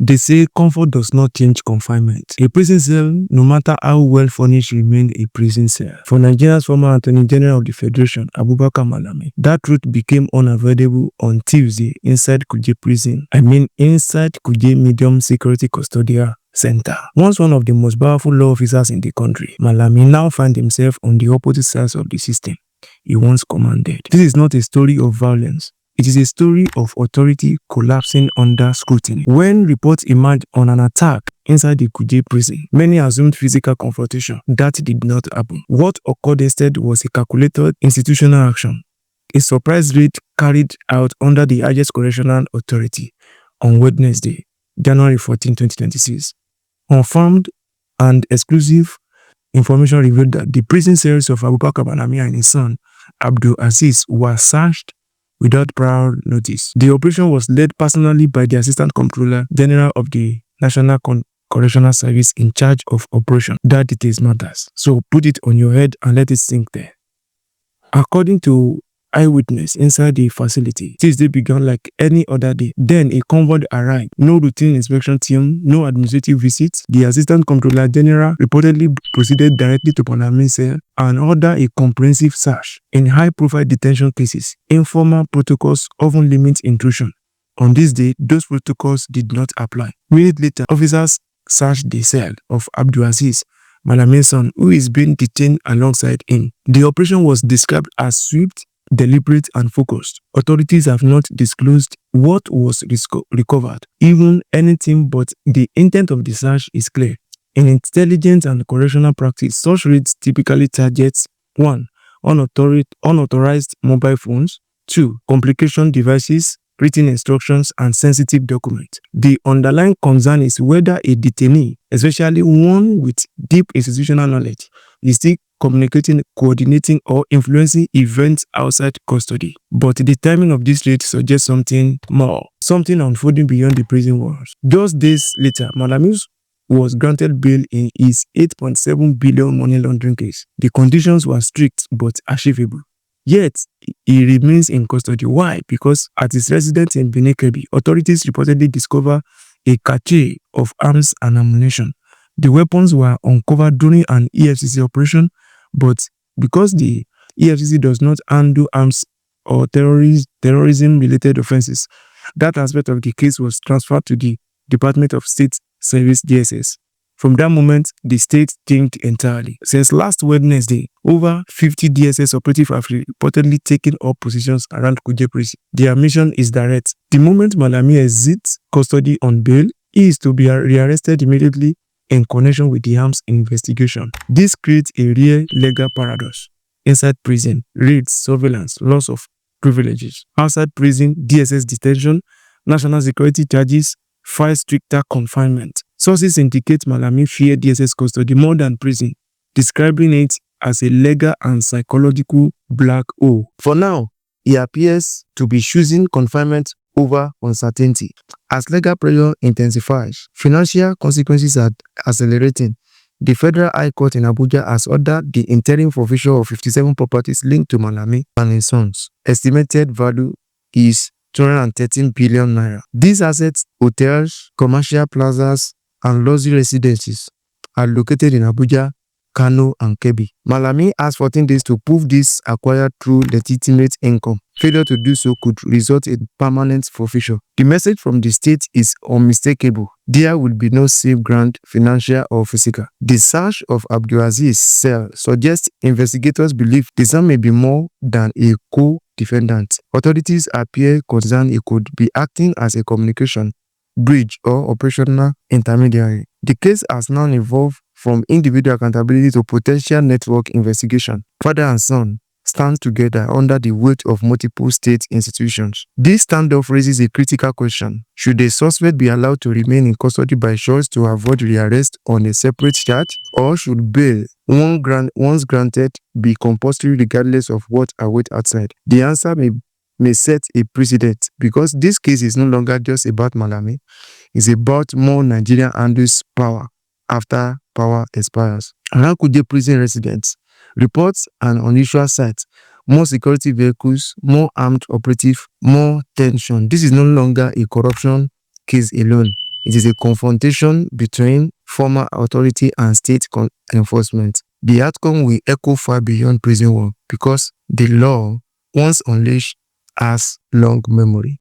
They say comfort does not change confinement. A prison cell, no matter how well furnished, remains a prison cell. For Nigeria's former Attorney General of the Federation, Abubakar Malami, that truth became unavoidable on Tuesday inside Kuje prison. Inside Kuje Medium Security Custodial Center. Once one of the most powerful law officers in the country, Malami now finds himself on the opposite sides of the system he once commanded. This is not a story of violence. It is a story of authority collapsing under scrutiny. When reports emerged on an attack inside the Kuje prison, many assumed physical confrontation. That did not happen. What occurred instead was a calculated institutional action, a surprise raid carried out under the highest correctional authority on Wednesday, January 14, 2026. Confirmed and exclusive information revealed that the prison cells of Abubakar Malami and his son, Abdul Aziz, were searched without prior notice. The operation was led personally by the Assistant Comptroller General of the National Correctional Service in charge of operation. That details matters. So put it on your head and let it sink there. According to eyewitness inside the facility, Tuesday began like any other day. Then a convoy arrived. No routine inspection team, no administrative visits. The Assistant Comptroller General reportedly proceeded directly to Malami's cell and ordered a comprehensive search. In high-profile detention cases, informal protocols often limit intrusion. On this day, those protocols did not apply. Minutes later, officers searched the cell of Abdul Aziz, Malami's son, who is being detained alongside him. The operation was described as swift, deliberate and focused. Authorities have not disclosed what was recovered, even anything, but the intent of the search is clear. In intelligence and correctional practice, such raids typically targets 1. Unauthorized mobile phones, 2. complication devices, written instructions, and sensitive documents. The underlying concern is whether a detainee, especially one with deep institutional knowledge, is still communicating, coordinating, or influencing events outside custody. But the timing of this raid suggests something more, something unfolding beyond the prison walls. Just days later, Malami was granted bail in his 8.7 billion money laundering case. The conditions were strict but achievable. Yet, he remains in custody. Why? Because at his residence in Kebbi, authorities reportedly discovered a cache of arms and ammunition. The weapons were uncovered during an EFCC operation, but because the EFCC does not handle arms or terrorism-related offenses, that aspect of the case was transferred to the Department of State Service DSS. From that moment, the state changed entirely. Since last Wednesday, over 50 DSS operatives have reportedly taken up positions around Kuje prison. Their mission is direct. The moment Malami exits custody on bail, he is to be rearrested immediately in connection with the arms investigation. This creates a real legal paradox. Inside prison, raids, surveillance, loss of privileges. Outside prison, DSS detention, national security charges, far stricter confinement. Sources indicate Malami feared DSS custody more than prison, describing it as a legal and psychological black hole. For now, he appears to be choosing confinement over uncertainty. As legal pressure intensifies, financial consequences are accelerating. The Federal High Court in Abuja has ordered the interim forfeiture of 57 properties linked to Malami and his sons. Estimated value is 213 billion naira. These assets, hotels, commercial plazas, and luxury residences are located in Abuja, Kano, and Kebbi. Malami has 14 days to prove this acquired through legitimate income. Failure to do so could result in permanent forfeiture. The message from the state is unmistakable. There will be no safe ground, financial or physical. The search of Abdulaziz's cell suggests investigators believe the son may be more than a co-defendant. Authorities appear concerned he could be acting as a communication bridge or operational intermediary. The case has now evolved from individual accountability to potential network investigation. Father and son stand together under the weight of multiple state institutions. This standoff raises a critical question. Should a suspect be allowed to remain in custody by choice to avoid rearrest on a separate charge, or should bail, once granted, be compulsory regardless of what awaits outside? The answer may set a precedent, because this case is no longer just about Malami. It's about more Nigerian handles power after power expires. Around Kuje prison residents reports an unusual sight: more security vehicles, more armed operatives, more tension. This is no longer a corruption case alone. It is a confrontation between formal authority and state enforcement. The outcome will echo far beyond prison work because the law, once unleashed, has long memory.